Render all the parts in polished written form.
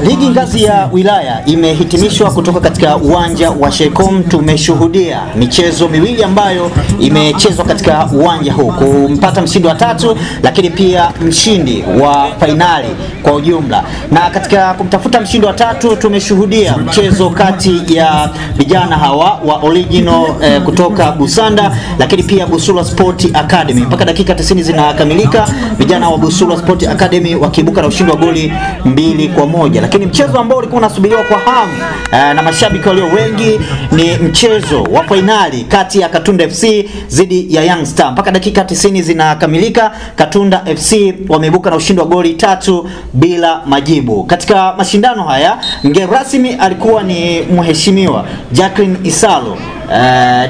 Ligi ngazi ya wilaya imehitimishwa kutoka katika uwanja wa Sheikhoum. Tumeshuhudia michezo miwili ambayo imechezwa katika uwanja huu, kumpata mshindi wa tatu lakini pia mshindi wa finali kwa ujumla. Na katika kumtafuta mshindi wa tatu tumeshuhudia mchezo kati ya vijana hawa wa Original kutoka Busanda lakini pia Busula Sport Academy. Mpaka dakika 90 zinakamilika, vijana wa Busula Sport Academy wakiibuka na ushindi wa goli 2-1. Lakini mchezo ambao ulikuwa unasubiriwa kwa hamu na mashabiki walio wengi ni mchezo wa finali kati ya Katunda FC dhidi ya Young Star. Mpaka dakika 90 zinakamilika, Katunda FC wameibuka na ushindi wa goli 3 bila majibu. Katika mashindano haya mgeni rasmi alikuwa ni mheshimiwa Jacqueline Isalo,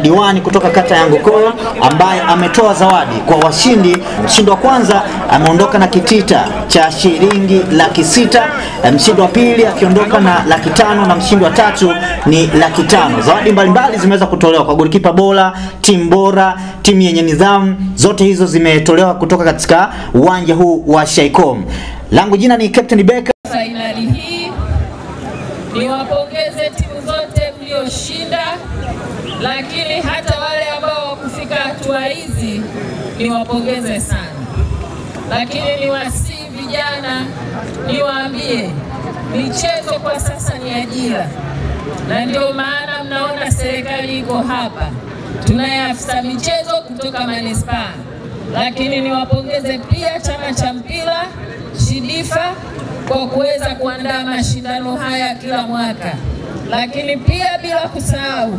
diwani kutoka kata ya Ngokoro, ambaye ametoa zawadi kwa washindi. Mshindi wa kwanza ameondoka na kitita cha shilingi 600,000, mshindi wa pili akiondoka na 500,000 na mshindi wa tatu ni 500,000. Zawadi mbalimbali zimeweza kutolewa kwa golikipa bora, timu bora, timu yenye nidhamu. Zote hizo zimetolewa kutoka katika uwanja huu wa Sheikhoum. Langu jina ni Captain Beka. Finali hii niwapongeze timu zote mlioshinda, lakini hata wale ambao wakufika hatua hizi niwapongeze sana. Lakini niwasihi vijana, niwaambie michezo kwa sasa ni ajira, na ndio maana mnaona serikali iko hapa. Tunaye afisa michezo kutoka manispaa. Lakini niwapongeze pia chama cha mpira Shidifa kwa kuweza kuandaa mashindano haya kila mwaka. Lakini pia bila kusahau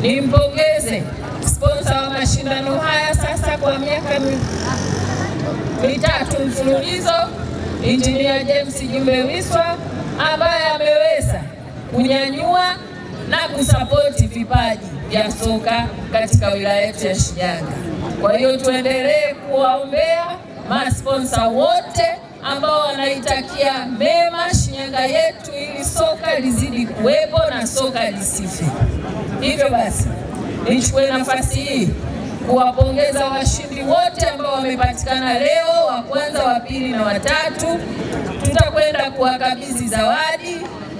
nimpongeze sponsor wa mashindano haya sasa kwa miaka mitatu mfululizo, Engineer James Jumbe Wiswa, ambaye ameweza kunyanyua na kusapoti vipaji vya soka katika wilaya yetu ya Shinyanga. Kwa hiyo tuendelee kuwaombea masponsor wote ambao wanaitakia mema Shinyanga yetu ili soka lizidi kuwepo na soka lisife. Hivyo basi nichukue nafasi hii kuwapongeza washindi wote ambao wamepatikana leo, wa kwanza, wa pili na wa tatu. Tutakwenda kuwakabidhi zawadi,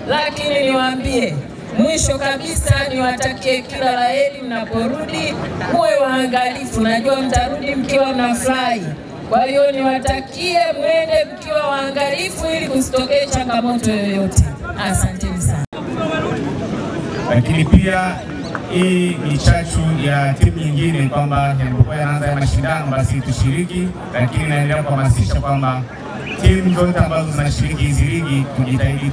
lakini niwaambie mwisho kabisa niwatakie kila la heri mnaporudi. Muwe waangalifu, najua mtarudi mkiwa mnafurahi. Kwa hiyo niwatakie mwende mkiwa waangalifu ili kusitokee changamoto yoyote. Asanteni sana. Lakini pia hii ni chachu ya timu nyingine kwamba yanapokuwa yanaanza mashindano basi tushiriki, lakini naendelea kuhamasisha kwamba timu zote ambazo zinashiriki hizi ligi tujitahidi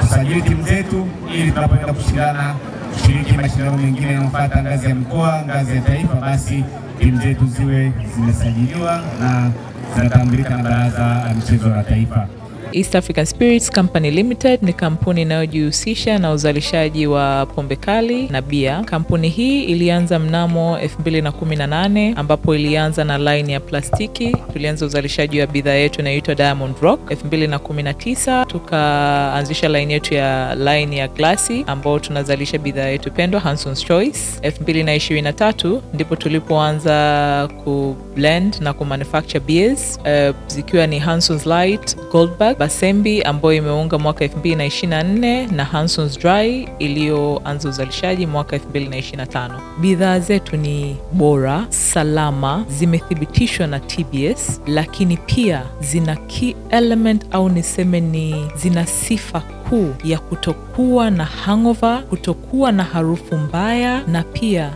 tusajili timu zetu ili tunapoenda kushiriki mashindano mengine yanayofuata ngazi ya mkoa, ngazi ya taifa, basi timu zetu ziwe zimesajiliwa na zinatambulika na Baraza la Michezo la Taifa. East African Spirits Company Limited ni kampuni inayojihusisha na uzalishaji wa pombe kali na bia. Kampuni hii ilianza mnamo 2018 ambapo ilianza na line ya plastiki. Tulianza uzalishaji wa bidhaa yetu inayoitwa Diamond Rock. 2019 tukaanzisha line yetu ya line ya glasi ambao tunazalisha bidhaa yetu pendwa Hanson's Choice. 2023 ndipo tulipoanza ku blend na ku manufacture beers zikiwa ni Hanson's Light, Goldberg, Basembi ambayo imeunga mwaka 2024 na Hanson's Dry iliyoanza uzalishaji mwaka 2025. Bidhaa zetu ni bora, salama, zimethibitishwa na TBS, lakini pia zina key element au niseme ni zina sifa kuu ya kutokuwa na hangover, kutokuwa na harufu mbaya, na pia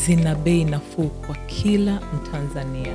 zina bei nafuu kwa kila Mtanzania.